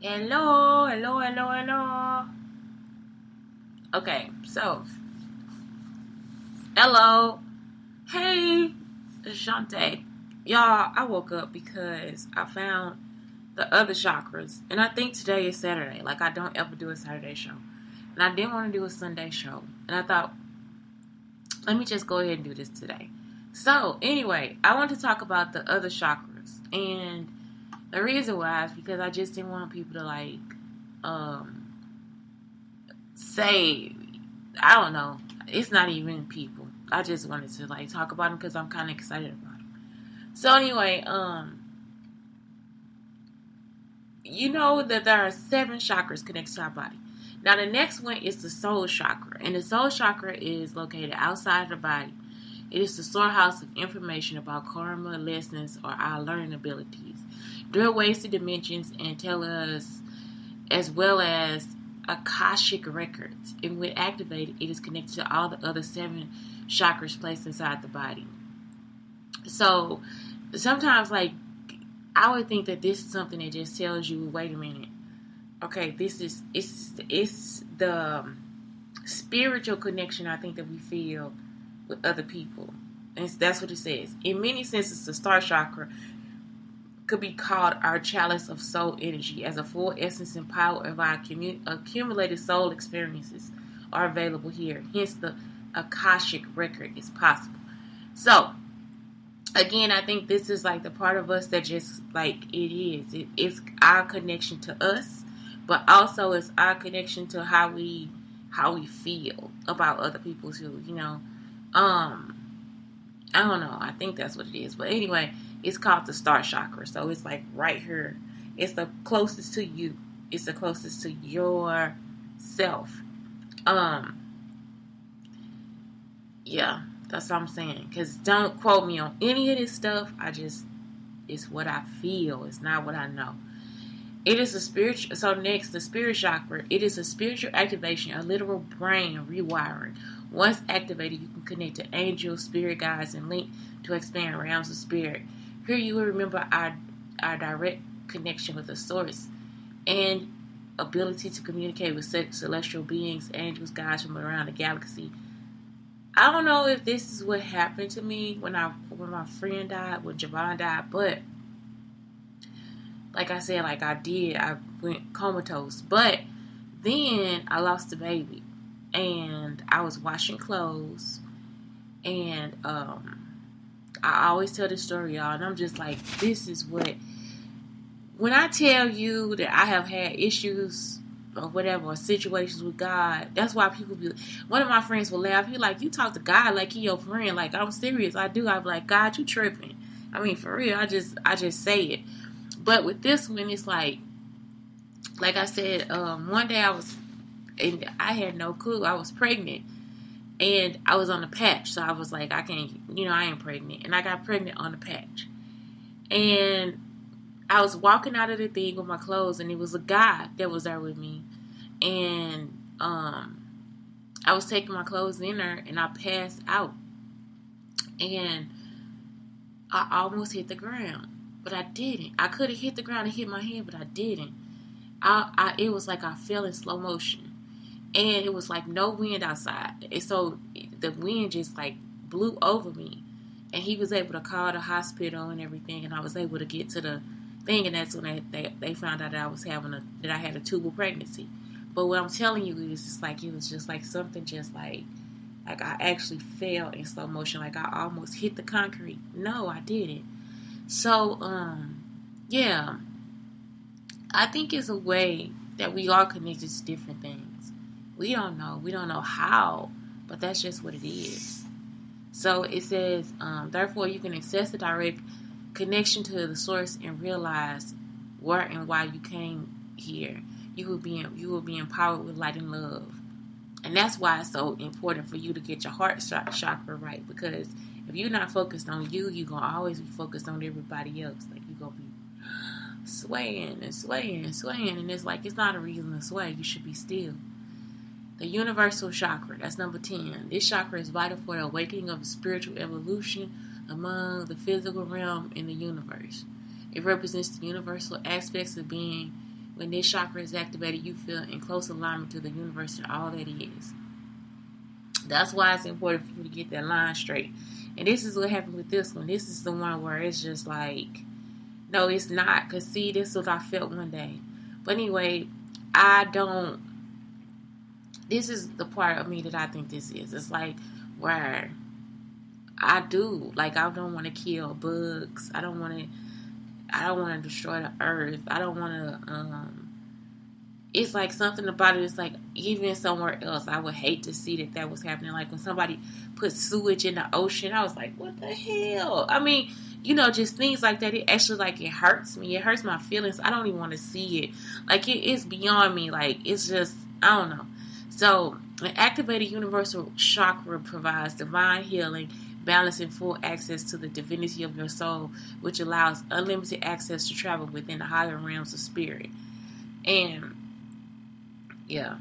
Hello, hello, hello, hello. Okay, so, hello. Hey, Shante. Y'all, I woke up because I found the other chakras. And I think today is Saturday. Like, I don't ever do a Saturday show. And I didn't want to do a Sunday show. And I thought, let me just go ahead and do this today. So, anyway, I want to talk about the other chakras. And the reason why is because I just didn't want people to, say, I don't know. It's not even people. I just wanted to talk about them because I'm kind of excited about them. So anyway, you know that there are 7 chakras connected to our body. Now the next one is the soul chakra, and the soul chakra is located outside the body. It is the storehouse of information about karma, lessons, or our learning abilities. Doorways to dimensions and tell us, as well as Akashic records. And when activated, it is connected to all the other 7 chakras placed inside the body. So sometimes, I would think that this is something that just tells you, wait a minute, okay, it's the spiritual connection I think that we feel with other people. And that's what it says. In many senses, the star chakra could be called our chalice of soul energy, as a full essence and power of our accumulated soul experiences are available here. Hence, the Akashic record is possible. So, again, I think this is the part of us that just it's our connection to us, but also it's our connection to how we feel about other people too. I don't know. I think that's what it is. But anyway, it's called the star chakra. So it's right here. It's the closest to you. It's the closest to yourself. Yeah, that's what I'm saying. Because don't quote me on any of this stuff. It's what I feel. It's not what I know. It is a spiritual. So next, the spirit chakra. It is a spiritual activation, a literal brain rewiring. Once activated, you can connect to angels, spirit guides, and link to expand realms of spirit. Here you will remember our direct connection with the source and ability to communicate with celestial beings, angels, guides from around the galaxy. I don't know if this is what happened to me when my friend died, when Javon died, but like I said, I went comatose. But then I lost the baby. And I was washing clothes. And I always tell this story, y'all. And I'm just this is what... When I tell you that I have had issues or whatever, or situations with God, that's why people be... One of my friends will laugh. He you talk to God like he your friend. I'm serious. I do. I'm God, you tripping. I mean, for real. I just say it. But with this one, it's like I said, one day and I had no clue. I was pregnant. And I was on the patch. So I was I can't, I ain't pregnant. And I got pregnant on the patch. And I was walking out of the thing with my clothes. And it was a guy that was there with me. And I was taking my clothes in there. And I passed out. And I almost hit the ground. But I didn't. I could have hit the ground and hit my head. But I didn't. It was I fell in slow motion. And it was no wind outside. And so the wind just blew over me. And he was able to call the hospital and everything. And I was able to get to the thing. And that's when they found out that I had a tubal pregnancy. But what I'm telling you is just it was just something just I actually fell in slow motion. I almost hit the concrete. No, I didn't. So, yeah. I think it's a way that we are connected to different things. We don't know. We don't know how, but that's just what it is. So it says, therefore, you can access the direct connection to the source and realize where and why you came here. You will be empowered with light and love, and that's why it's so important for you to get your heart chakra right. Because if you're not focused on you, you're gonna always be focused on everybody else. You're gonna be swaying and swaying and swaying, and it's it's not a reason to sway. You should be still. The universal chakra, that's number 10. This chakra is vital for the awakening of the spiritual evolution among the physical realm in the universe. It represents the universal aspects of being When this chakra is activated, you feel in close alignment to the universe and all that is. That's why it's important for you to get that line straight. And this is what happened with this one. This is the one where it's just like, no, it's not. Because, see, this is what I felt one day. But anyway, this is the part of me that I think this is. It's like where I don't want to kill bugs. I don't want to destroy the earth. I don't want to, it's like something about it. It's like even somewhere else, I would hate to see that was happening. Like when somebody put sewage in the ocean, I was like, what the hell? I mean, just things like that. It actually, like, it hurts me. It hurts my feelings. I don't even want to see it. Like, it's beyond me. Like, it's just, I don't know. So, an activated universal chakra provides divine healing, balance, and full access to the divinity of your soul, which allows unlimited access to travel within the higher realms of spirit. And, yeah,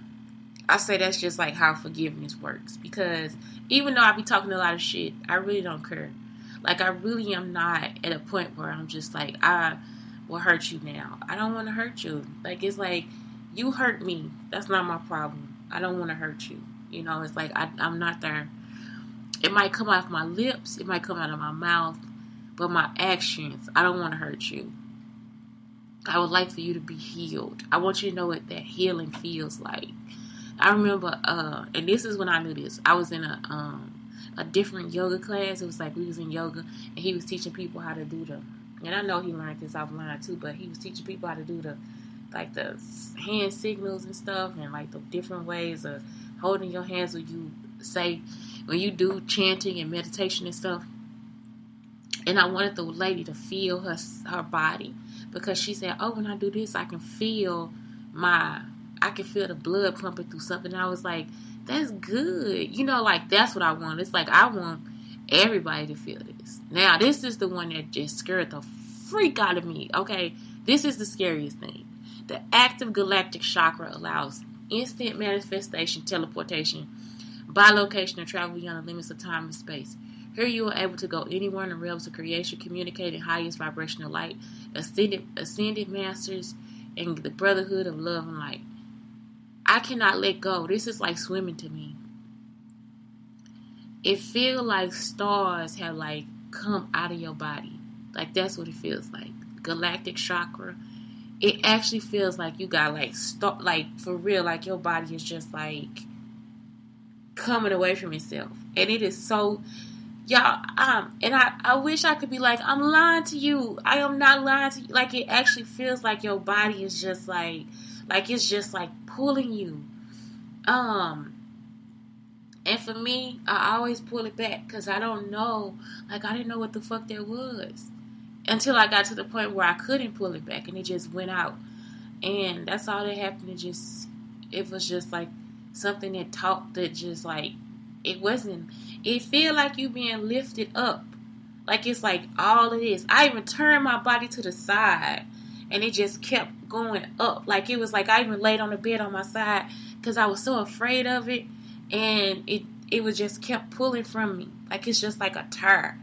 I say that's just like how forgiveness works. Because even though I be talking a lot of shit, I really don't care. Like, I really am not at a point where I'm just like, I will hurt you now. I don't want to hurt you. Like, it's like, you hurt me. That's not my problem. I don't want to hurt you. It's like, I'm not there. It might come out of my lips. It might come out of my mouth. But my actions, I don't want to hurt you. I would like for you to be healed. I want you to know what that healing feels like. I remember, and this is when I knew this. I was in a different yoga class. It was like we was in yoga, and he was teaching people how to do and I know he learned this offline too, but he was teaching people how to do the hand signals and stuff, and like the different ways of holding your hands when you do chanting and meditation and stuff. And I wanted the lady to feel her body, because she said, oh, when I do this, I can feel the blood pumping through something. And I was like, that's good. Like, that's what I want. It's like, I want everybody to feel this. Now, this is the one that just scared the freak out of me. Okay, this is the scariest thing. The active Galactic Chakra allows instant manifestation, teleportation, bilocation, and travel beyond the limits of time and space. Here you are able to go anywhere in the realms of creation, communicate in highest vibrational light, ascended masters, and the brotherhood of love and light. I cannot let go. This is like swimming to me. It feels like stars have like come out of your body. Like, that's what it feels like. Galactic Chakra. It actually feels like you got like for real, like your body is just like coming away from itself. And it is so, y'all, and I wish I could be like, I'm lying to you. I am not lying to you. Like, it actually feels like your body is just like it's just like pulling you. And for me, I always pull it back because I don't know. Like, I didn't know what the fuck that was until I got to the point where I couldn't pull it back, and it just went out. And that's all that happened. It was just like something that just like, it feel like you being lifted up. Like, it's like all it is. I even turned my body to the side, and it just kept going up. Like, it was like I even laid on the bed on my side because I was so afraid of it. And it was just kept pulling from me. Like, it's just like a tire.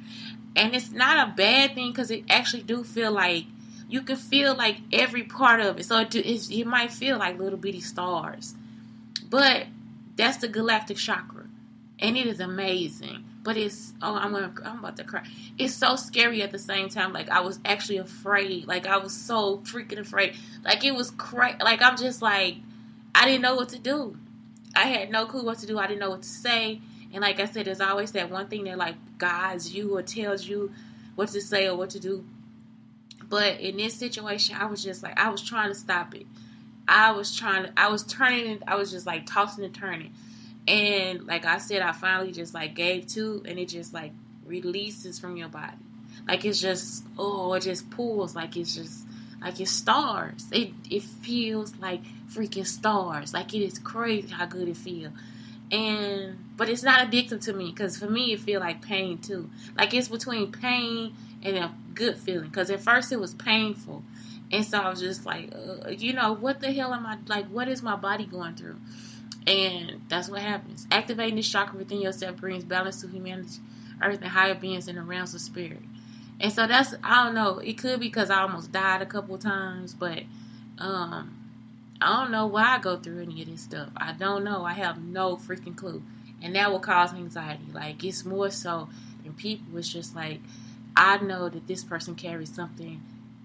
And it's not a bad thing, because it actually do feel like you can feel like every part of it. So you might feel like little bitty stars. But that's the Galactic Chakra. And it is amazing. But I'm about to cry. It's so scary at the same time. Like, I was actually afraid. Like, I was so freaking afraid. Like, it was crazy. Like, I'm just like, I didn't know what to do. I had no clue what to do. I didn't know what to say. And like I said, there's always that one thing that like guides you or tells you what to say or what to do. But in this situation, I was just like, I was trying to stop it. I was turning, I was just like tossing and turning. And like I said, I finally just like gave to, and it just like releases from your body. Like, it's just, it just pulls. Like, it's just, like, it's stars. It feels like freaking stars. Like, it is crazy how good it feels. But it's not addictive to me, because for me, it feel like pain too. Like, it's between pain and a good feeling. Because at first it was painful. And so I was just like, what the hell am I, like, what is my body going through? And that's what happens. Activating this chakra within yourself brings balance to humanity, earth, and higher beings in the realms of spirit. And so that's, I don't know, it could be because I almost died a couple of times, but I don't know why I go through any of this stuff. I don't know. I have no freaking clue. And that will cause anxiety. Like, it's more so than people. It's just like, I know that this person carries something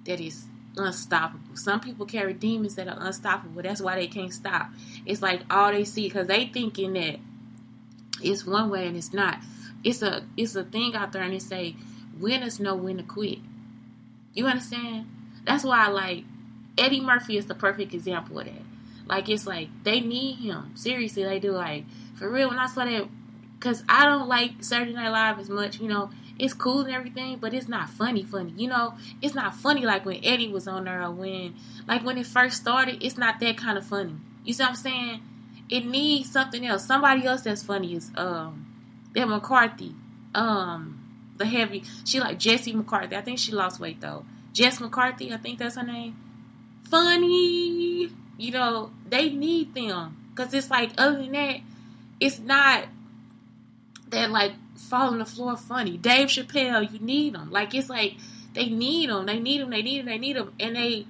that is unstoppable. Some people carry demons that are unstoppable. That's why they can't stop. It's like all they see, because they thinking that it's one way and it's not. It's a thing out there, and they say winners know when to quit. You understand? That's why, like, Eddie Murphy is the perfect example of that. Like, it's like they need him. Seriously, they do. Like, for real, when I saw that, because I don't like Saturday Night Live as much, you know. It's cool and everything, but it's not funny, you know. It's not funny like when Eddie was on there, or when it first started. It's not that kind of funny. You see what I'm saying? It needs something else. Somebody else that's funny is that McCarthy. The heavy, she like Jessie McCarthy. I think she lost weight though. Jess McCarthy, I think that's her name. Funny. You know, they need them. Because it's like, other than that, it's not that like fall on the floor funny. Dave Chappelle, you need them. Like, it's like they need them. They need them. They need them. They need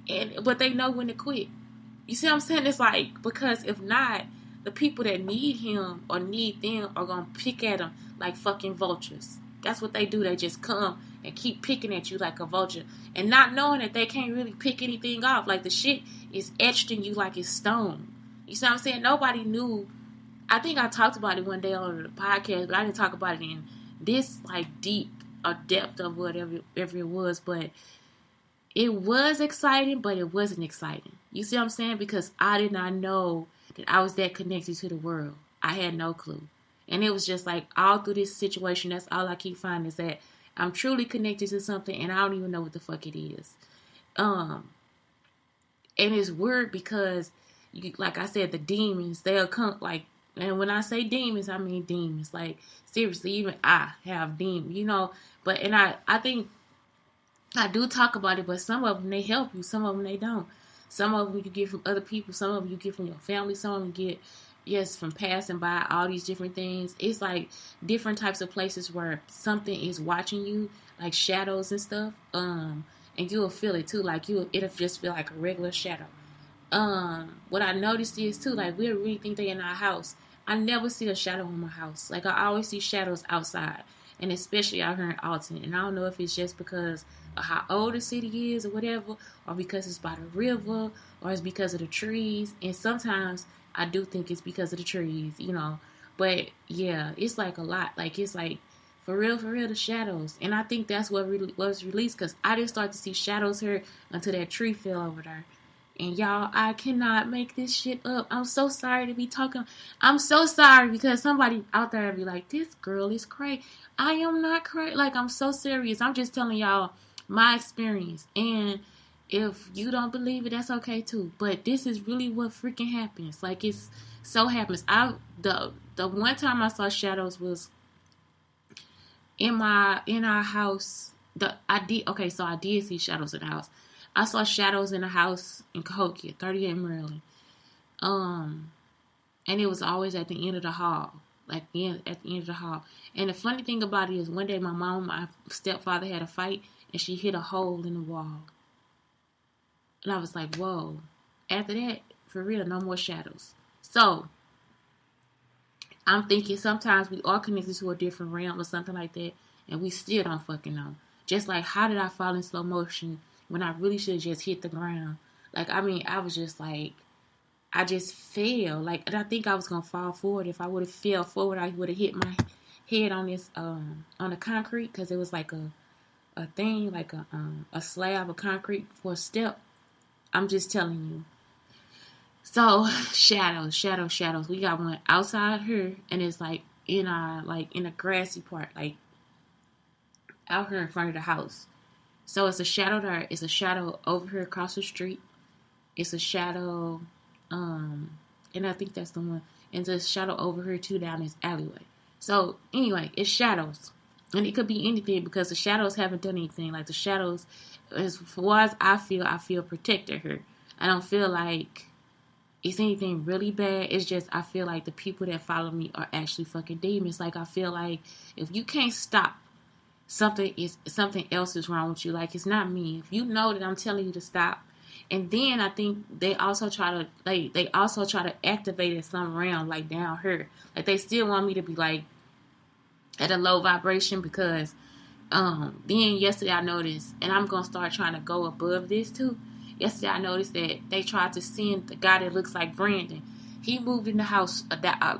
them. But they know when to quit. You see what I'm saying? It's like, because if not, the people that need him or need them are going to pick at him like fucking vultures. That's what they do. They just come and keep picking at you like a vulture. And not knowing that they can't really pick anything off. Like, the shit is etched in you like it's stone. You see what I'm saying? Nobody knew. I think I talked about it one day on the podcast, but I didn't talk about it in this, like, deep or depth of whatever it was. But it was exciting, but it wasn't exciting. You see what I'm saying? Because I did not know that I was that connected to the world. I had no clue. And it was just like, all through this situation, that's all I keep finding is that I'm truly connected to something, and I don't even know what the fuck it is. And it's weird because, like I said, the demons, they'll come, like, and when I say demons, I mean demons. Like, seriously, even I have demons, you know. But, and I think I do talk about it, but some of them, they help you. Some of them, they don't. Some of them you get from other people. Some of them you get from your family. Some of them you get, yes, from passing by, all these different things. It's like different types of places where something is watching you, like shadows and stuff. And you'll feel it too. Like, it'll just feel like a regular shadow. What I noticed is too, like, we really think they in our house. I never see a shadow in my house. Like, I always see shadows outside, and especially out here in Alton. And I don't know if it's just because of how old the city is or whatever, or because it's by the river, or it's because of the trees. And sometimes I do think it's because of the trees, you know. But yeah, it's like a lot. Like, it's like, for real, the shadows. And I think that's what really was released, because I didn't start to see shadows here until that tree fell over there. And y'all, I cannot make this shit up. I'm so sorry to be talking. I'm so sorry, because somebody out there will be like, this girl is crazy. I am not crazy. Like, I'm so serious. I'm just telling y'all my experience. And if you don't believe it, that's okay too. But this is really what freaking happens. Like, it's so happens. The one time I saw shadows was in our house. I did see shadows in the house. I saw shadows in a house in Cahokia, 38 Maryland. And it was always at the end of the hall. Like, at the end of the hall. And the funny thing about it is, one day my stepfather had a fight, and she hit a hole in the wall. And I was like, whoa. After that, for real, no more shadows. So, I'm thinking sometimes we are connected to a different realm or something like that, and we still don't fucking know. Just like, how did I fall in slow motion when I really should have just hit the ground? Like, I mean, I was just like, I just fell. Like, and I think I was going to fall forward. If I would have fell forward, I would have hit my head on this, on the concrete, because it was like a thing, like a slab of concrete for a step. I'm just telling you. So, shadows. We got one outside here, and it's like in a grassy part, like out here in front of the house. So it's a shadow there. It's a shadow over here across the street. It's a shadow, and I think that's the one. And there's a shadow over here too down this alleyway. So anyway, it's shadows, and it could be anything, because the shadows haven't done anything. Like, the shadows, as far as I feel protected here. I don't feel like it's anything really bad. It's just, I feel like the people that follow me are actually fucking demons. Like, I feel like if you can't stop, something else is wrong with you. Like, it's not me. If you know that I'm telling you to stop, And then I think they also try to activate in some realm like down here. Like they still want me to be like at a low vibration because then yesterday I noticed, and I'm gonna start trying to go above this too. Yesterday I noticed that they tried to send the guy that looks like Brandon. He moved in the house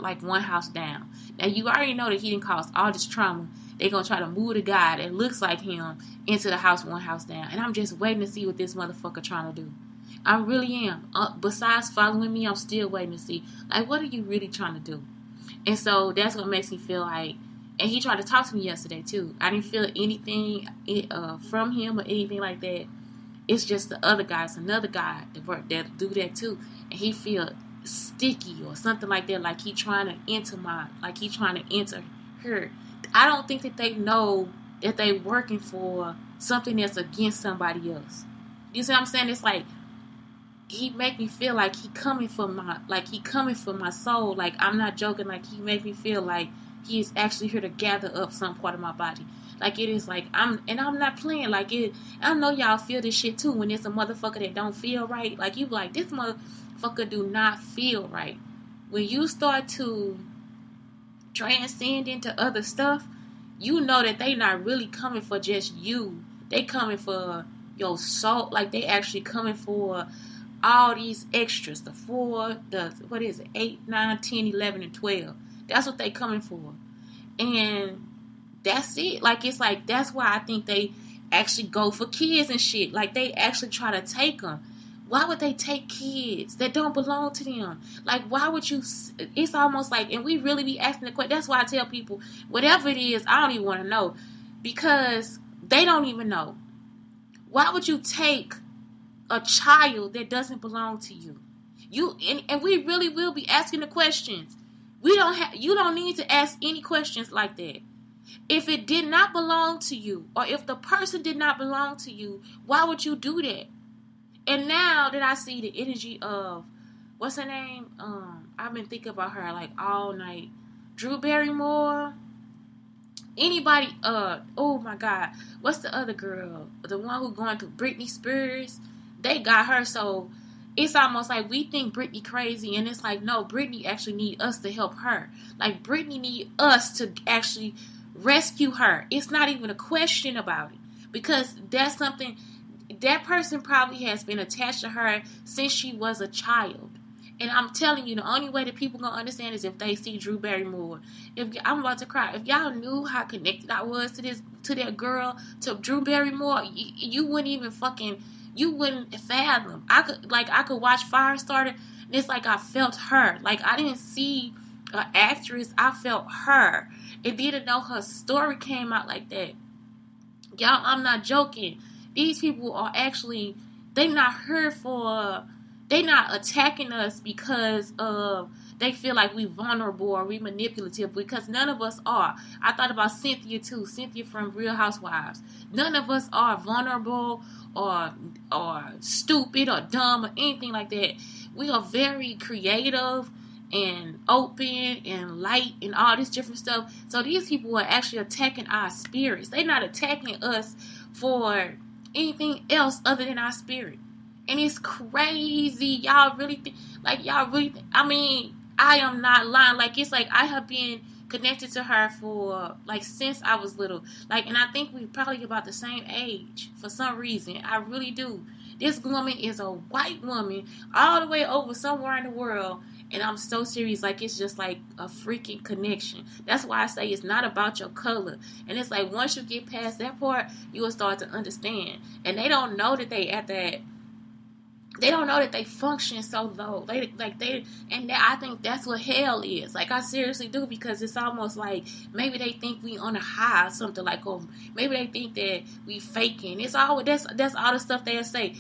like one house down. Now you already know that he didn't cause all this trauma. They gonna try to move the guy that looks like him into the house one house down. And I'm just waiting to see what this motherfucker trying to do. I really am. Besides following me, I'm still waiting to see. Like, what are you really trying to do? And so that's what makes me feel like. And he tried to talk to me yesterday too. I didn't feel anything from him or anything like that. It's just the other guy. It's another guy that do that too, and he feel sticky or something like that. Like he trying to enter her. I don't think that they know that they working for something that's against somebody else. You see what I'm saying? It's like he make me feel like he coming for my soul. Like I'm not joking. Like he make me feel like he is actually here to gather up some part of my body. Like it is like I'm not playing. Like it. I know y'all feel this shit too when it's a motherfucker that don't feel right. Like you like this motherfucker do not feel right. When you start to transcend into other stuff, you know that they not really coming for just you. They coming for your soul. Like they actually coming for all these extras. The 8, 9, 10, 11, and 12. That's what they coming for. And that's it. Like, it's like, that's why I think they actually go for kids and shit. Like, they actually try to take them. Why would they take kids that don't belong to them? Like, why would you? It's almost like, and we really be asking the question. That's why I tell people, whatever it is, I don't even want to know. Because they don't even know. Why would you take a child that doesn't belong to you? And we really will be asking the questions. You don't need to ask any questions like that. If it did not belong to you, or if the person did not belong to you, why would you do that? And now that I see the energy of, what's her name? I've been thinking about her like all night. Drew Barrymore. Anybody, oh my God. What's the other girl? The one who going through Britney Spears. They got her, so it's almost like we think Britney crazy, and it's like, no, Britney actually need us to help her. Like, Britney need us to actually rescue her. It's not even a question about it, because that's something, that person probably has been attached to her since she was a child. And I'm telling you, the only way that people gonna understand is if they see Drew Barrymore. I'm about to cry. If y'all knew how connected I was to that girl, to Drew Barrymore, you wouldn't even you wouldn't fathom. I could watch Firestarter, and it's like I felt her. Like, I didn't see an actress, I felt her. And didn't know her story came out like that. Y'all, I'm not joking. These people are actually, they not attacking us because they feel like we vulnerable or we manipulative, because none of us are. I thought about Cynthia too. Cynthia from Real Housewives. None of us are vulnerable or stupid or dumb or anything like that. We are very creative and open and light and all this different stuff. So these people are actually attacking our spirits. They're not attacking us for anything else other than our spirit. And it's crazy. Y'all really think, I mean, I am not lying. Like, it's like I have been connected to her for, like, since I was little. Like, and I think we're probably about the same age for some reason. I really do. This woman is a white woman all the way over somewhere in the world. And I'm so serious. Like, it's just like a freaking connection. That's why I say it's not about your color. And it's like, once you get past that part, you will start to understand. And they don't know that they at that. They don't know that they function so low. I think that's what hell is. Like, I seriously do, because it's almost like maybe they think we on a high or something, like, or maybe they think that we faking. It's all that's all the stuff they'll say.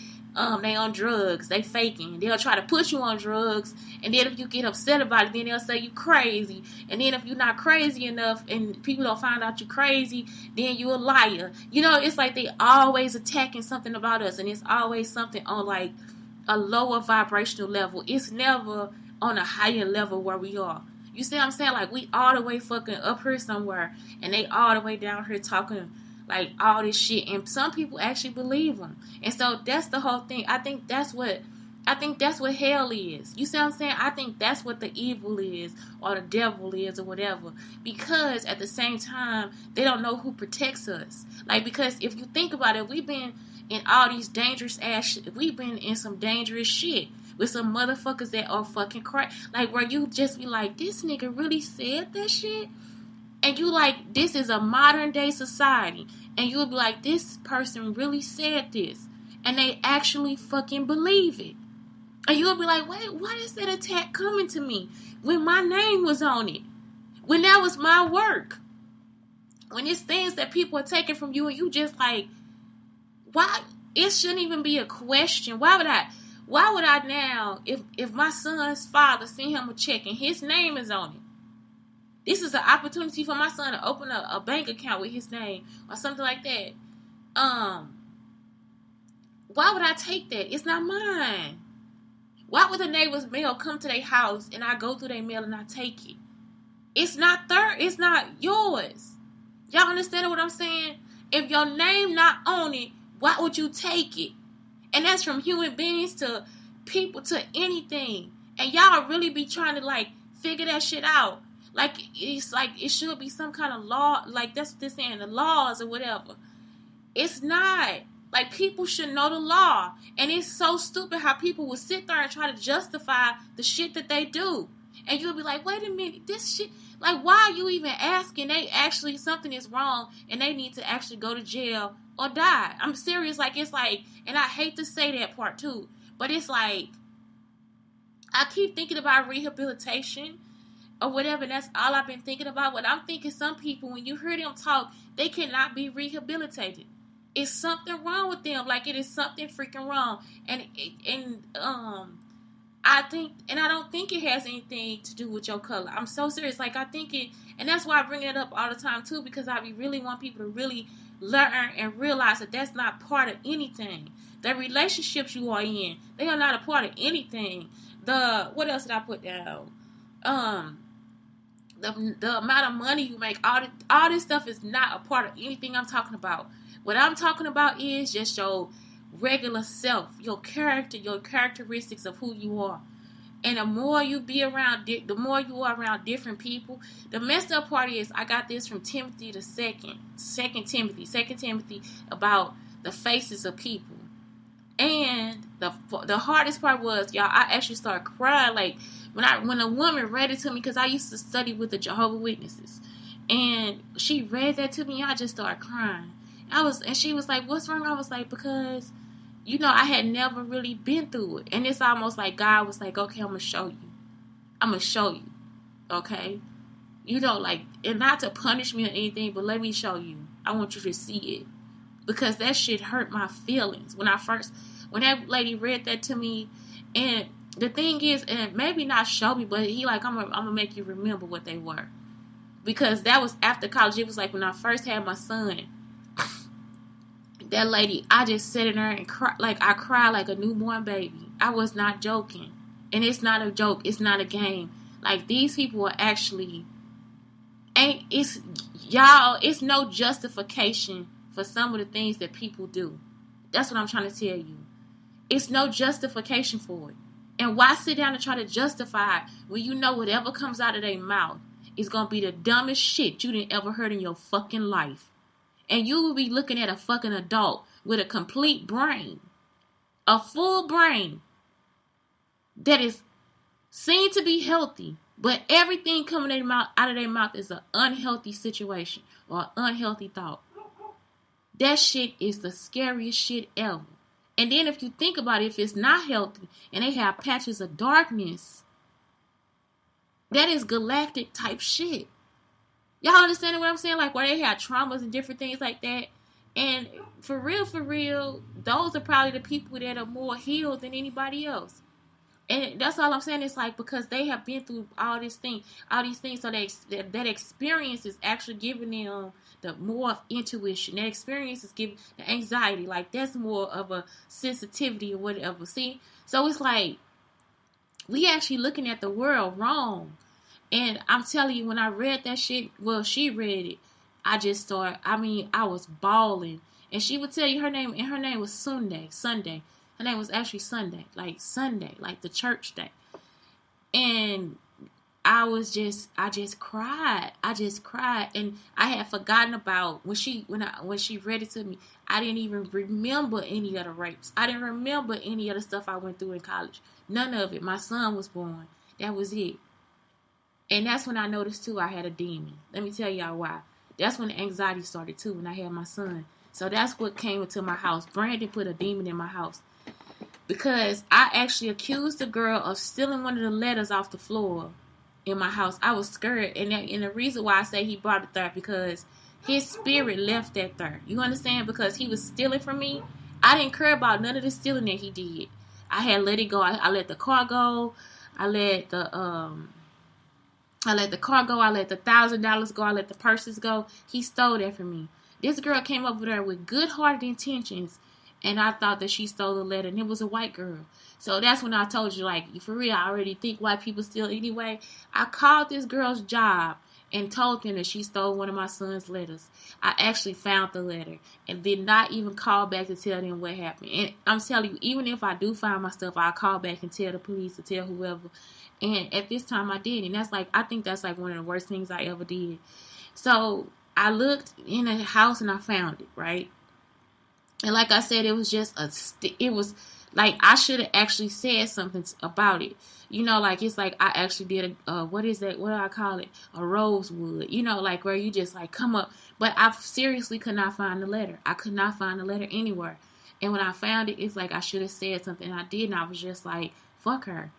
They on drugs, they faking. They'll try to put you on drugs, and then if you get upset about it, then they'll say you crazy. And then if you're not crazy enough and people don't find out you crazy, then you a liar. You know, it's like they always attacking something about us, and it's always something on like a lower vibrational level. It's never on a higher level where we are. You see what I'm saying? Like, we all the way fucking up here somewhere, and they all the way down here talking like all this shit, and some people actually believe them. And so that's the whole thing. I think that's what hell is. You see what I'm saying? I think that's what the evil is, or the devil is, or whatever. Because at the same time, they don't know who protects us. Like, because if you think about it, we've been in all these dangerous ass shit. We've been in some dangerous shit with some motherfuckers that are fucking crazy. Like, where you just be like, this nigga really said that shit? And you like, this is a modern day society. And you'll be like, this person really said this. And they actually fucking believe it. And you'll be like, wait, why is that attack coming to me when my name was on it? When that was my work? When it's things that people are taking from you and you just like, why? It shouldn't even be a question. Why would I now, if my son's father sent him a check and his name is on it, this is an opportunity for my son to open a bank account with his name or something like that. Why would I take that? It's not mine. Why would the neighbor's mail come to their house and I go through their mail and I take it? It's not it's not yours. Y'all understand what I'm saying? If your name not on it, why would you take it? And that's from human beings to people to anything. And y'all really be trying to like figure that shit out. Like, it's like it should be some kind of law. Like, that's what they're saying, the laws or whatever. It's not. Like, people should know the law. And it's so stupid how people will sit there and try to justify the shit that they do. And you'll be like, wait a minute, this shit, like, why are you even asking? They actually, something is wrong and they need to actually go to jail or die. I'm serious. Like, it's like, and I hate to say that part too, but it's like, I keep thinking about rehabilitation or whatever. And that's all I've been thinking about. What I'm thinking, some people, when you hear them talk, they cannot be rehabilitated. It's something wrong with them. Like, it is something freaking wrong. And I think, and I don't think it has anything to do with your color. I'm so serious. Like, I think it, and that's why I bring it up all the time too, because I really want people to really learn and realize that that's not part of anything. The relationships you are in, they are not a part of anything. What else did I put down? The amount of money you make, all this stuff is not a part of anything I'm talking about. What I'm talking about is just your regular self, your character, your characteristics of who you are. And the more you be around, the more you are around different people. The messed up part is, I got this from Timothy the Second Timothy, about the faces of people. And the hardest part was, y'all, I actually started crying. Like, when a woman read it to me, because I used to study with the Jehovah's Witnesses, and she read that to me, I just started crying. And she was like, what's wrong? I was like, because, I had never really been through it. And it's almost like God was like, okay, I'm going to show you. Okay? Like, and not to punish me or anything, but let me show you. I want you to see it. Because that shit hurt my feelings. When that lady read that to me, and the thing is, and maybe not show me, but he like, I'm going to make you remember what they were. Because that was after college. It was like when I first had my son. That lady, I just sat in there and cried. Like, I cried like a newborn baby. I was not joking. And it's not a joke. It's not a game. Like, these people are actually, it's no justification for some of the things that people do. That's what I'm trying to tell you. It's no justification for it. And why sit down and try to justify it when you know whatever comes out of their mouth is going to be the dumbest shit you didn't ever heard in your fucking life. And you will be looking at a fucking adult with a complete brain, a full brain that is seen to be healthy, but everything coming out of their mouth is an unhealthy situation or an unhealthy thought. That shit is the scariest shit ever. And then if you think about it, if it's not healthy and they have patches of darkness, that is galactic type shit. Y'all understand what I'm saying? Like, where they have traumas and different things like that. And for real, those are probably the people that are more healed than anybody else. And that's all I'm saying. It's like, because they have been through all these things, so that experience is actually giving them the more of intuition. That experience is giving the anxiety. Like, that's more of a sensitivity or whatever. See? So it's like, we actually looking at the world wrong. And I'm telling you, when I read that shit, well, she read it, I just started, I was bawling. And she would tell you her name, and her name was Sunday. Her name was actually Sunday, like the church day. And I just cried. And I had forgotten about when she read it to me. I didn't even remember any of the rapes. I didn't remember any of the stuff I went through in college. None of it. My son was born. That was it. And that's when I noticed too I had a demon. Let me tell y'all why. That's when the anxiety started too, when I had my son. So that's what came into my house. Brandon put a demon in my house. Because I actually accused the girl of stealing one of the letters off the floor in my house. I was scared. And the reason why I say he brought it there, because his spirit left that there. You understand? Because he was stealing from me. I didn't care about none of the stealing that he did. I had let it go. I let the car go. I let the car go. I let the $1,000 go. I let the purses go. He stole that from me. This girl came over there with good-hearted intentions, and I thought that she stole the letter, and it was a white girl. So that's when I told you, like, for real, I already think white people steal anyway. I called this girl's job and told them that she stole one of my son's letters. I actually found the letter and did not even call back to tell them what happened. And I'm telling you, even if I do find my stuff, I'll call back and tell the police or tell whoever. And at this time I did. And I think that's like one of the worst things I ever did. So I looked in the house and I found it, right? And like I said, it was just it was like I should have actually said something about it. You know, like it's like I actually did what is that? What do I call it? A rosewood. You know, like where you just like come up. But I seriously could not find the letter. I could not find the letter anywhere. And when I found it, it's like I should have said something. I did, and I was just like, fuck her.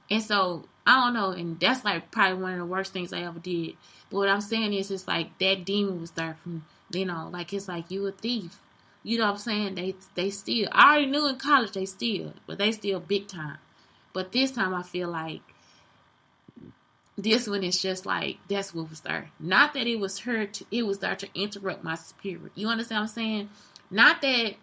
And so, I don't know, and that's like probably one of the worst things I ever did. But what I'm saying is, it's like that demon was there from, you know, like it's like you a thief. You know what I'm saying? They steal. I already knew in college they steal, but they steal big time. But this time I feel like this one is just like, that's what was there. Not that it was it was there to interrupt my spirit. You understand what I'm saying? Not that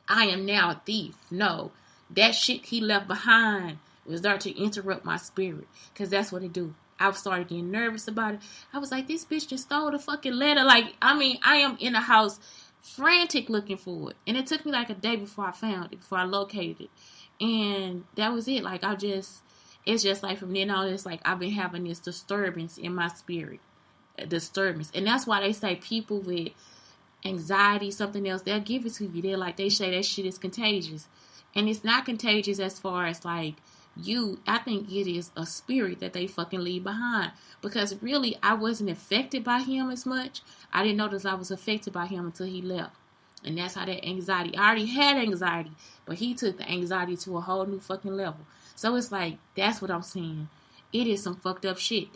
I am now a thief. No, that shit he left behind was there to interrupt my spirit. Because that's what it do. I started getting nervous about it. I was like, this bitch just stole the fucking letter. Like, I mean, I am in a house frantic looking for it. And it took me like a day before I found it, before I located it. And that was it. Like, it's just like from then on, it's like I've been having this disturbance in my spirit. Disturbance. And that's why they say people with anxiety, something else, they'll give it to you. They say that shit is contagious. And it's not contagious as far as like I think it is a spirit that they fucking leave behind. Because really, I wasn't affected by him as much. I didn't notice I was affected by him until he left. And that's how that anxiety, I already had anxiety, but he took the anxiety to a whole new fucking level. So it's like, that's what I'm saying. It is some fucked up shit.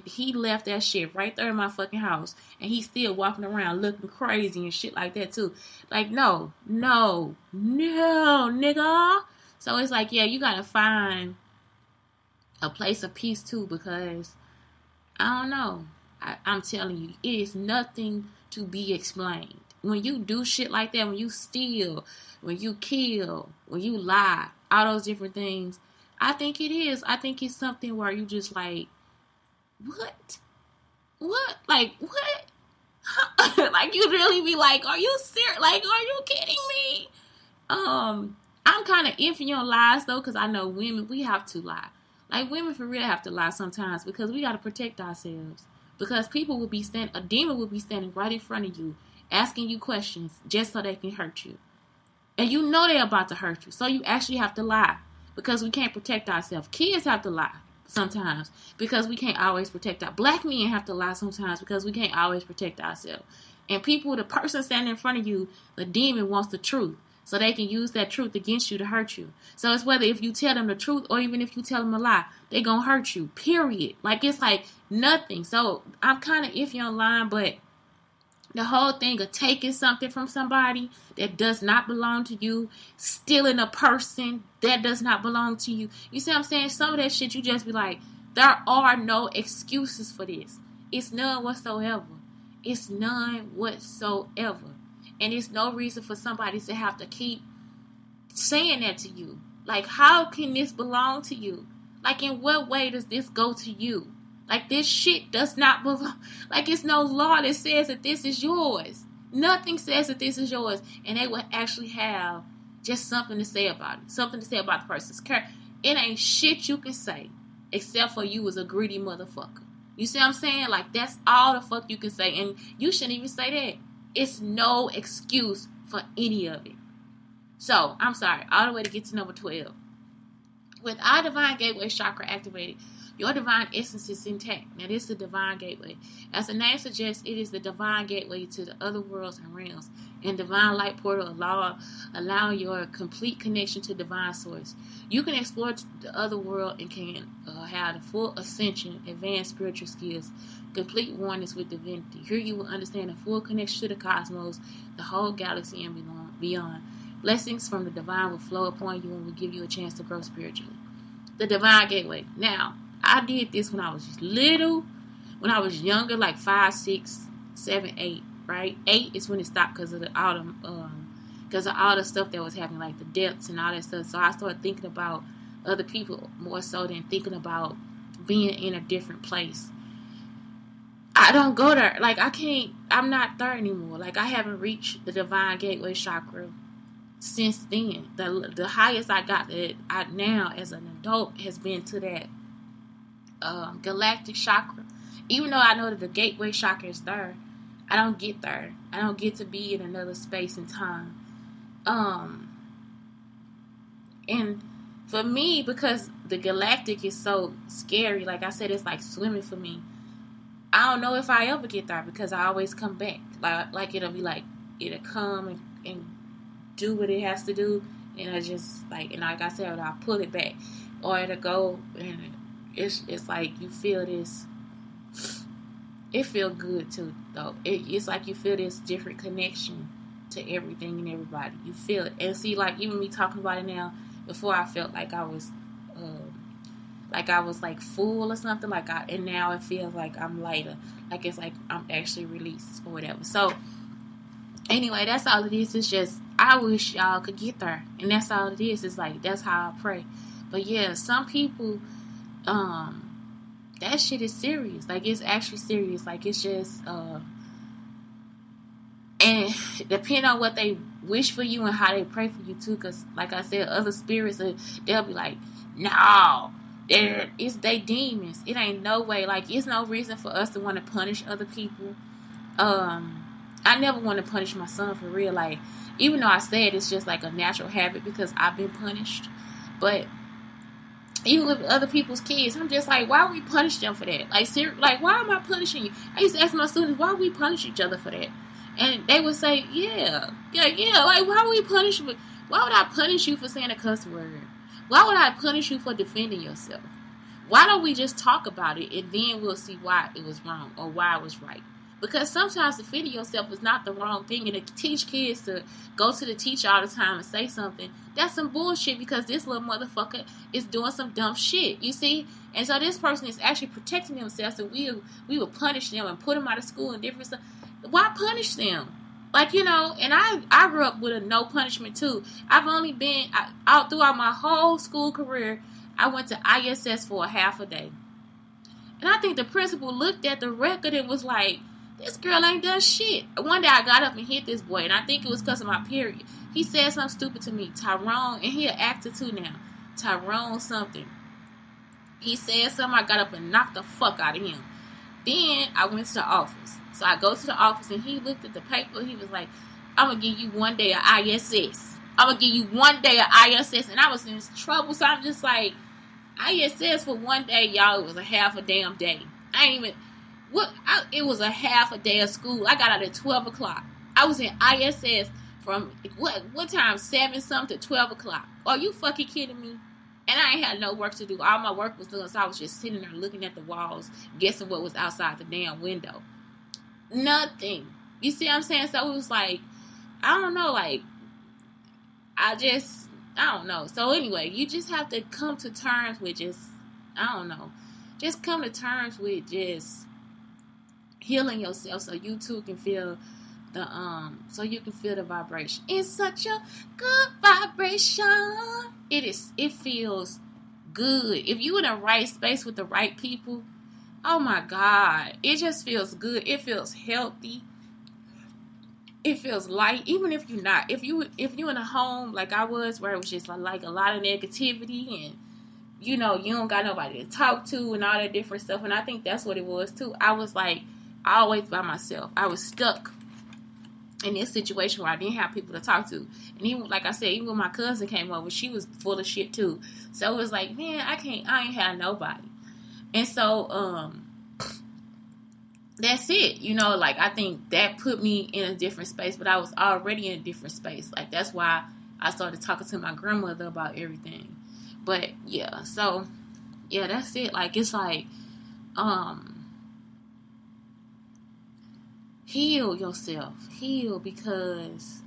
He left that shit right there in my fucking house, and he's still walking around looking crazy and shit like that too. Like, no, nigga. So it's like, yeah, you gotta find a place of peace too, because I don't know. I'm telling you, it is nothing to be explained. When you do shit like that, when you steal, when you kill, when you lie, all those different things, I think it is. I think it's something where you just like, what? Like, what? Like, you really be like, are you serious? Like, are you kidding me? I'm kind of iffy on lies, though, because I know women, we have to lie. Like, women for real have to lie sometimes because we got to protect ourselves. Because a demon will be standing right in front of you, asking you questions just so they can hurt you. And you know they're about to hurt you. So you actually have to lie because we can't protect ourselves. Kids have to lie sometimes because we can't always protect black men have to lie sometimes because we can't always protect ourselves. And the person standing in front of you, the demon wants the truth. So they can use that truth against you to hurt you. So it's whether if you tell them the truth or even if you tell them a lie, they're going to hurt you, period. Like, it's like nothing. So I'm kind of iffy on lying, but the whole thing of taking something from somebody that does not belong to you, stealing a person that does not belong to you. You see what I'm saying? Some of that shit, you just be like, there are no excuses for this. It's none whatsoever. It's none whatsoever. And it's no reason for somebody to have to keep saying that to you. Like, how can this belong to you? Like, in what way does this go to you? Like, this shit does not belong. Like, it's no law that says that this is yours. Nothing says that this is yours. And they will actually have just something to say about it. Something to say about the person's character. It ain't shit you can say except for you was a greedy motherfucker. You see what I'm saying? Like, that's all the fuck you can say. And you shouldn't even say that. It's no excuse for any of it. So, I'm sorry. All the way to get to number 12. With our divine gateway chakra activated, your divine essence is intact. Now, this is the divine gateway. As the name suggests, it is the divine gateway to the other worlds and realms. And divine light portal allowing your complete connection to divine source. You can explore the other world and can have the full ascension, advanced spiritual skills, complete oneness with divinity. Here you will understand the full connection to the cosmos, the whole galaxy, and beyond. Blessings from the divine will flow upon you and will give you a chance to grow spiritually. The divine gateway. Now, I did this when I was little, when I was younger, like 5, 6, 7, 8, right? 8 is when it stopped because of all the stuff that was happening, like the deaths and all that stuff. So I started thinking about other people more so than thinking about being in a different place. I don't go there. Like, I'm not there anymore. Like, I haven't reached the divine gateway chakra since then. The highest I got that I now as an adult has been to that Galactic Chakra. Even though I know that the gateway chakra is there, I don't get there. I don't get to be in another space and time. And for me, because the galactic is so scary, like I said, it's like swimming for me. I don't know if I ever get there because I always come back. Like it'll be like, it'll come and do what it has to do, and I just and like I said, I'll pull it back, or it'll go, and it's like you feel this. It feels good too, though. It's like you feel this different connection to everything and everybody. You feel it, and see, like even me talking about it now. Before I felt like I was like full or something, and now it feels like I'm lighter, like it's like I'm actually released or whatever. So anyway, that's all it is. It's just I wish y'all could get there, and that's all it is. It's like that's how I pray. But yeah, some people, that shit is serious. Like it's actually serious. Like it's just and depending on what they wish for you and how they pray for you too, because like I said, other spirits, they'll be like, no, it's they demons. It ain't no way. Like it's no reason for us to want to punish other people. I never want to punish my son for real. Like even though I said it's just like a natural habit because I've been punished, but even with other people's kids, I'm just like, why we punish them for that? Like why am I punishing you? I used to ask my students, why we punish each other for that? And they would say, yeah. Like, why would we punish you? Why would I punish you for saying a cuss word? Why would I punish you for defending yourself? Why don't we just talk about it and then we'll see why it was wrong or why it was right? Because sometimes defending yourself is not the wrong thing. And to teach kids to go to the teacher all the time and say something, that's some bullshit because this little motherfucker is doing some dumb shit, you see? And so this person is actually protecting themselves, and we will punish them and put them out of school and different stuff. Why punish them? Like, and I grew up with a no punishment too. I've only been out throughout my whole school career. I went to ISS for a half a day. And I think the principal looked at the record and was like, this girl ain't done shit. One day I got up and hit this boy, and I think it was because of my period. He said something stupid to me. Tyrone, and he an actor too now. Tyrone something. He said something, I got up and knocked the fuck out of him. Then I went to the office. So I go to the office and he looked at the paper. He was like, I'm going to give you 1 day of ISS. I'm going to give you 1 day of ISS. And I was in trouble. So I'm just like, ISS for 1 day, y'all, it was a half a damn day. It was a half a day of school. I got out at 12 o'clock. I was in ISS from, what time? 7 something to 12 o'clock. Are you fucking kidding me? And I ain't had no work to do. All my work was done. So I was just sitting there looking at the walls, guessing what was outside the damn window. Nothing. You see what I'm saying? So it was like, I don't know, like, I don't know. So anyway, you just have to come to terms with just come to terms with just healing yourself so you too can feel the vibration. It's such a good vibration. It feels good. If you in the right space with the right people, Oh my God. It just feels good. It feels healthy. It feels light. Even if you're not, if you in a home like I was, where it was just like a lot of negativity, and you don't got nobody to talk to and all that different stuff. And I think that's what it was too. I was like always by myself. I was stuck in this situation where I didn't have people to talk to. And even, like I said, even when my cousin came over, she was full of shit too. So it was like, man, I ain't had nobody. And so, that's it. Like, I think that put me in a different space, but I was already in a different space. Like, that's why I started talking to my grandmother about everything. But yeah, so yeah, that's it. Like, it's like, heal yourself. Heal, because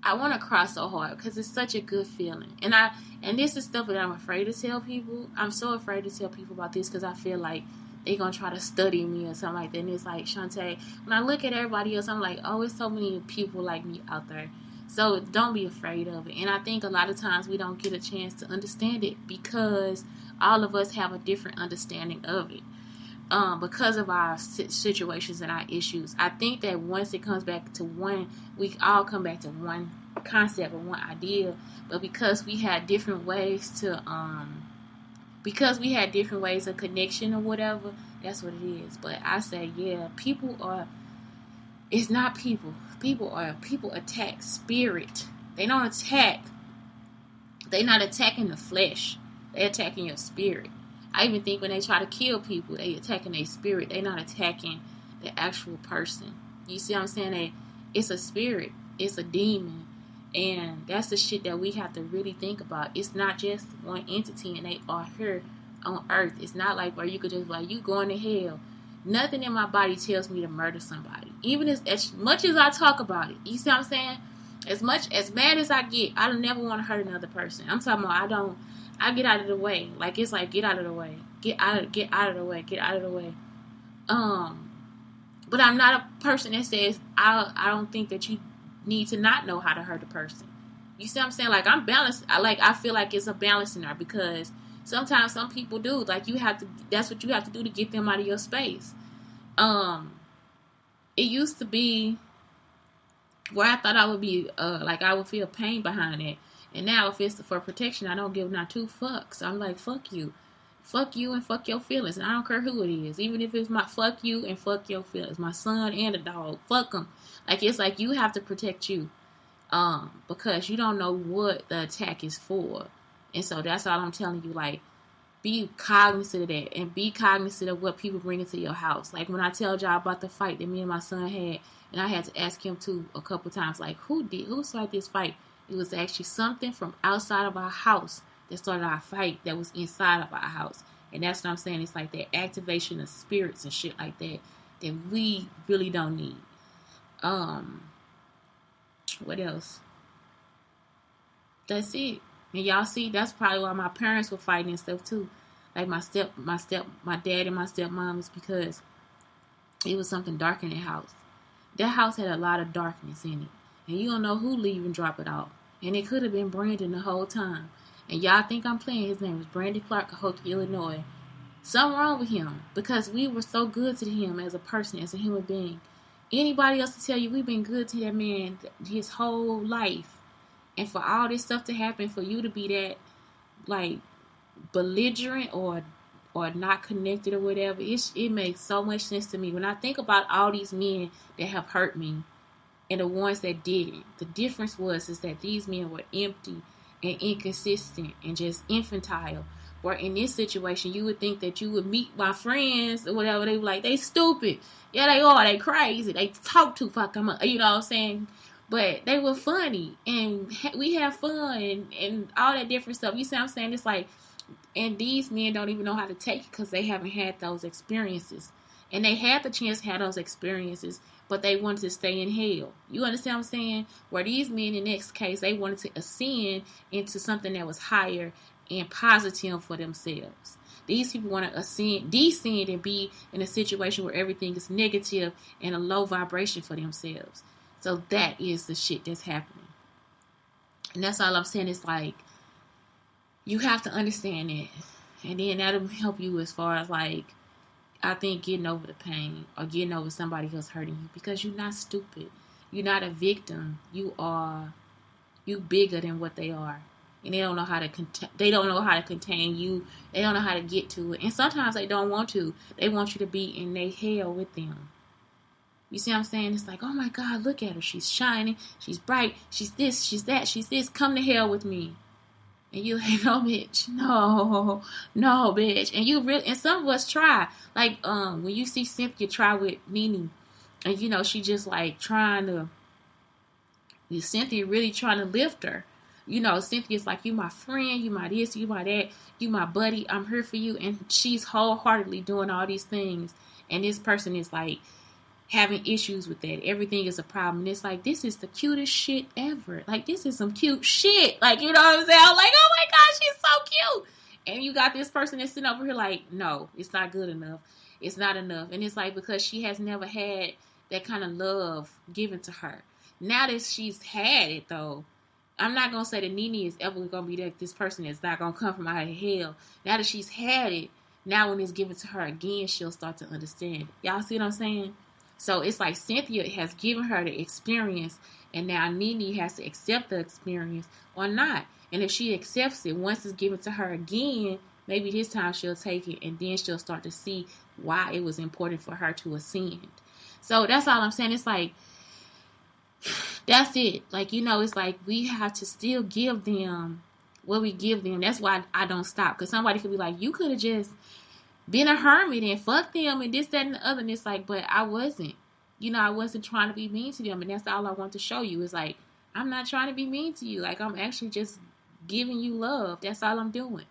I want to cry so hard because it's such a good feeling. And this is stuff that I'm afraid to tell people. I'm so afraid to tell people about this because I feel like they're going to try to study me or something like that. And it's like, Shantae, when I look at everybody else, I'm like, oh, it's so many people like me out there. So don't be afraid of it. And I think a lot of times we don't get a chance to understand it because all of us have a different understanding of it. Because of our situations and our issues. I think that once it comes back to one, we all come back to one concept or one idea. But because we had different ways of connection or whatever, that's what it is. But I say, yeah, it's not people. People attack spirit. They're not attacking the flesh. They're attacking your spirit. I even think when they try to kill people, they attacking their spirit. They're not attacking the actual person. You see what I'm saying? It's a spirit. It's a demon. And that's the shit that we have to really think about. It's not just one entity and they are here on earth. It's not like where you could just like, you going to hell. Nothing in my body tells me to murder somebody. Even as much as I talk about it. You see what I'm saying? As mad as I get, I don't never want to hurt another person. I'm talking about I get out of the way. Like, it's like, get out of the way. Get out of the way. Get out of the way. But I'm not a person that says, I don't think that you need to not know how to hurt a person. You see what I'm saying? Like, I'm balanced. I feel like it's a balance in there because sometimes some people do. Like, that's what you have to do to get them out of your space. It used to be where I thought I would be, like, I would feel pain behind it. And now if it's for protection, I don't give not two fucks. I'm like, fuck you. Fuck you and fuck your feelings. And I don't care who it is. Even if it's my fuck you and fuck your feelings. My son and a dog. Fuck them. Like, it's like you have to protect you. Because you don't know what the attack is for. And so that's all I'm telling you. Like, be cognizant of that. And be cognizant of what people bring into your house. Like, when I tell y'all about the fight that me and my son had. And I had to ask him too a couple times. Like, who started this fight? It was actually something from outside of our house that started our fight that was inside of our house. And that's what I'm saying. It's like that activation of spirits and shit like that we really don't need. What else? That's it. And y'all see, that's probably why my parents were fighting and stuff too. Like my dad and my stepmom, is because it was something dark in that house. That house had a lot of darkness in it. And you don't know who leave and drop it off. And it could have been Brandon the whole time. And y'all think I'm playing. His name is Brandon Clark, Cahokia, Illinois. Something wrong with him. Because we were so good to him as a person, as a human being. Anybody else to tell you we've been good to that man his whole life. And for all this stuff to happen, for you to be that, like, belligerent or not connected or whatever, it makes so much sense to me. When I think about all these men that have hurt me, and the ones that didn't. The difference is that these men were empty and inconsistent and just infantile. Where in this situation, you would think that you would meet my friends or whatever. They were like, they stupid. Yeah, they are. They crazy. They talk too fucking much. You know what I'm saying? But they were funny. And we have fun and all that different stuff. You see what I'm saying? It's like, and these men don't even know how to take it because they haven't had those experiences. And they had the chance to have those experiences, but they wanted to stay in hell. You understand what I'm saying? Where these men, in the next case, they wanted to ascend into something that was higher and positive for themselves. These people want to descend, and be in a situation where everything is negative and a low vibration for themselves. So that is the shit that's happening. And that's all I'm saying. It's like, you have to understand it. And then that'll help you as far as like I think getting over the pain or getting over somebody else hurting you, because you're not stupid. You're not a victim. You bigger than what they are. And they don't know how to they don't know how to contain you. They don't know how to get to it. And sometimes they don't want to. They want you to be in their hell with them. You see what I'm saying? It's like, oh my God, look at her. She's shining. She's bright. She's this. She's that. She's this. Come to hell with me. And you like, no, bitch. No, no, bitch. And you really, and some of us try. Like, when you see Cynthia try with Nene, and you know, she just like trying to, Cynthia really trying to lift her. You know, Cynthia's like, you my friend, you my this, you my that, you my buddy, I'm here for you. And she's wholeheartedly doing all these things. And this person is like having issues with that. Everything is a problem. And it's like, this is the cutest shit ever. Like, this is some cute shit. Like, you know what I'm saying? I'm like, oh my God, she's so cute. And you got this person that's sitting over here like, no, it's not good enough. It's not enough. And it's like, because she has never had that kind of love given to her. Now that she's had it, though, I'm not going to say that Nene is ever going to be that this person is not going to come from out of hell. Now that she's had it, now when it's given to her again, she'll start to understand. Y'all see what I'm saying? So it's like Cynthia has given her the experience, and now Nene has to accept the experience or not. And if she accepts it, once it's given to her again, maybe this time she'll take it, and then she'll start to see why it was important for her to ascend. So that's all I'm saying. It's like, that's it. Like, you know, it's like we have to still give them what we give them. That's why I don't stop. Because somebody could be like, you could have just been a hermit and fuck them and this, that, and the other. And it's like, but I wasn't. You know, I wasn't trying to be mean to them. And that's all I want to show you. Is like, I'm not trying to be mean to you. Like, I'm actually just giving you love. That's all I'm doing.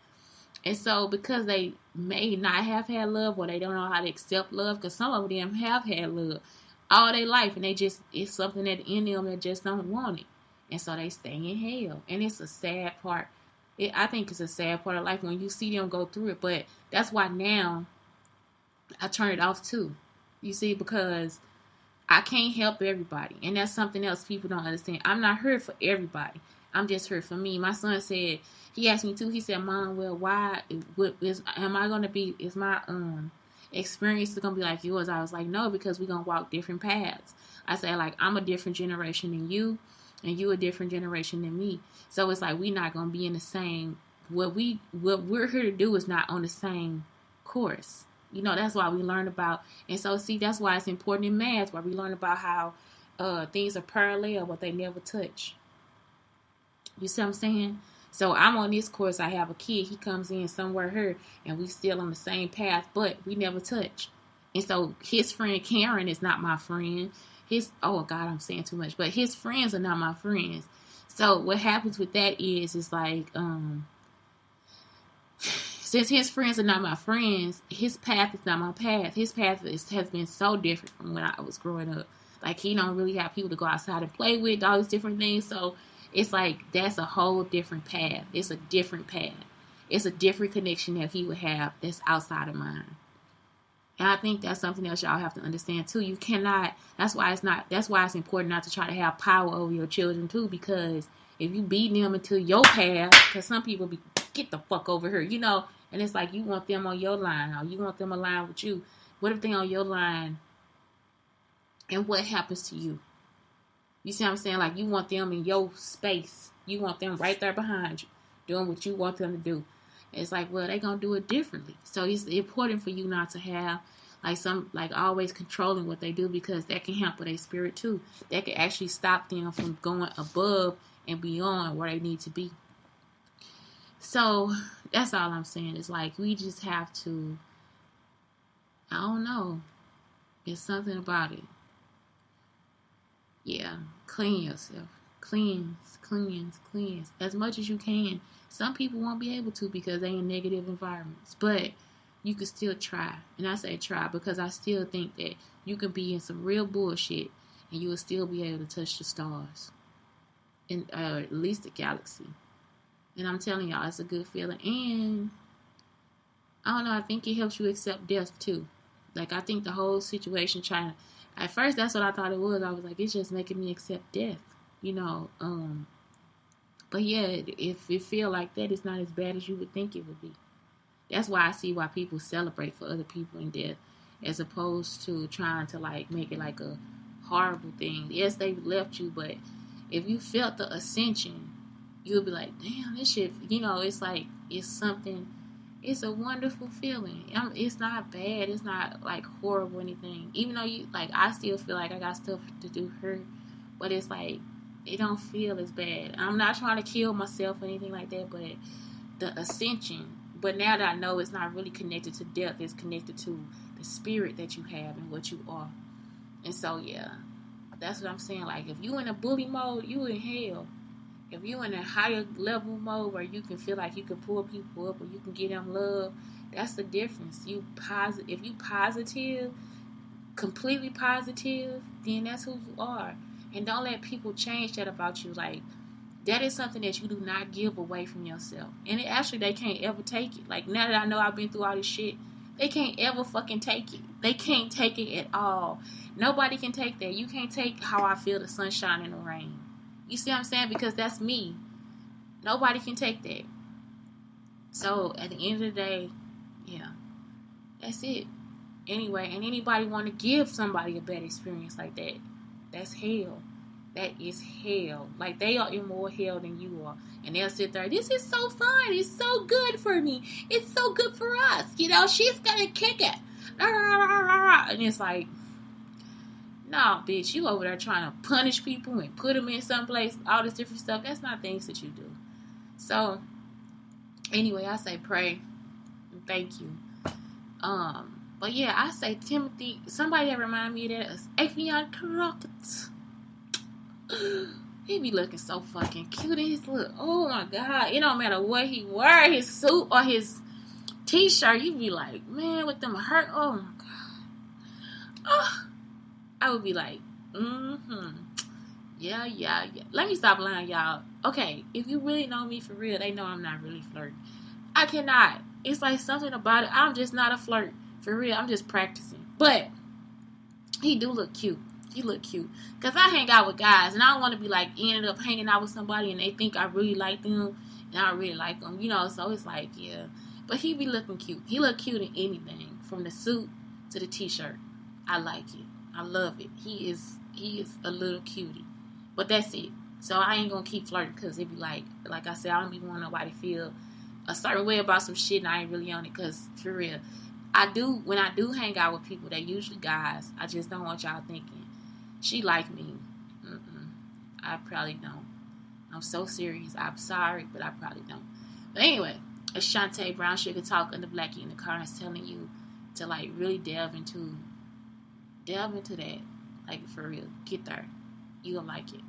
And so because they may not have had love, or they don't know how to accept love, because some of them have had love all their life, and they just, it's something that in them that just don't want it, and so they stay in hell. And it's a sad part. I think it's a sad part of life when you see them go through it. But that's why now I turn it off too. You see, because I can't help everybody, and that's something else people don't understand. I'm not here for everybody. I'm just here for me. My son said, he asked me too. He said, "Mom, well, why? Am I gonna be? Is my experience is gonna be like yours?" I was like, no, because we're gonna walk different paths. I said, like, I'm a different generation than you, and you a different generation than me. So it's like we're not gonna be in the same. What we're here to do is not on the same course. You know, that's why we learn about. And so see, that's why it's important in math, where we learn about how things are parallel, but they never touch. You see what I'm saying? So I'm on this course. I have a kid. He comes in somewhere here, and we still on the same path, but we never touch. And so his friend Karen is not my friend. Oh God, I'm saying too much. But his friends are not my friends. So what happens with that is like, since his friends are not my friends, his path is not my path. His path has been so different from when I was growing up. Like, he don't really have people to go outside and play with, all these different things. So it's like, that's a whole different path. It's a different path. It's a different connection that he would have that's outside of mine. And I think that's something else y'all have to understand too. You cannot, that's why it's important not to try to have power over your children too, because if you beat them into your path, because some people be, get the fuck over here, you know, and it's like you want them on your line, or you want them aligned with you. What if they on your line, and what happens to you? You see what I'm saying? Like, you want them in your space. You want them right there behind you, doing what you want them to do. It's like, well, they're going to do it differently. So it's important for you not to have, like, always controlling what they do, because that can hamper their spirit, too. That can actually stop them from going above and beyond where they need to be. So that's all I'm saying. It's like, we just have to, I don't know. It's something about it. Yeah, clean yourself. Cleanse. As much as you can. Some people won't be able to because they in negative environments. But you can still try. And I say try because I still think that you can be in some real bullshit and you will still be able to touch the stars. And at least the galaxy. And I'm telling y'all, it's a good feeling. And I don't know, I think it helps you accept death too. Like, I think the whole situation at first, that's what I thought it was. I was like, it's just making me accept death, you know. But yeah, if it feel like that, it's not as bad as you would think it would be. That's why I see why people celebrate for other people in death. as opposed to trying to like make it like a horrible thing. Yes, they left you, but if you felt the ascension, you'll be like, damn, this shit, it's like, it's something, it's a wonderful feeling. It's not bad, it's not like horrible or anything. Even though I still feel like I got stuff to do here, but it's like, it don't feel as bad. I'm not trying to kill myself or anything like that, but the ascension, but now that I know it's not really connected to death, it's connected to the spirit that you have and what you are. And so, yeah, that's what I'm saying. Like, if you in a bully mode, you in hell. If you in a higher level mode where you can feel like you can pull people up or you can give them love, that's the difference. If you positive, completely positive, then that's who you are. And don't let people change that about you. Like, that is something that you do not give away from yourself. And they can't ever take it. Like, now that I know I've been through all this shit, they can't ever fucking take it. They can't take it at all. Nobody can take that. You can't take how I feel the sunshine and the rain. You see what I'm saying? Because that's me. Nobody can take that. So, at the end of the day, yeah, that's it. Anyway, and anybody want to give somebody a bad experience like that, that's hell. That is hell. Like, they are in more hell than you are. And they'll sit there, this is so fun. It's so good for me. It's so good for us. She's going to kick it. And it's like, nah, bitch, you over there trying to punish people and put them in someplace, all this different stuff. That's not things that you do. So, anyway, I say pray and thank you. But yeah, I say Timothy, somebody that remind me of that is Afion Crockett. He be looking so fucking cute in his look. Oh my God. It don't matter what he wear, his suit or his t-shirt, you be like, man, with them hurt. Oh my God. Oh, I would be like, yeah. Let me stop lying, y'all. Okay, if you really know me for real, they know I'm not really flirting. I cannot. It's like something about it. I'm just not a flirt. For real, I'm just practicing. But he do look cute. He look cute. Because I hang out with guys, and I don't want to be like, ended up hanging out with somebody, and they think I really like them, and I don't really like them. So it's like, yeah. But he be looking cute. He look cute in anything, from the suit to the t-shirt. I like it. I love it. He is a little cutie. But that's it. So I ain't gonna keep flirting because it be like I said, I don't be wanting nobody to feel a certain way about some shit and I ain't really on it. Because for real, when I do hang out with people, they usually guys. I just don't want y'all thinking she like me. I probably don't. I'm so serious. I'm sorry, but I probably don't. But anyway, it's Shantae Brown Sugar Talk and the Blackie in the car is telling you to like really delve into that. Like, for real. Get there. You gonna like it.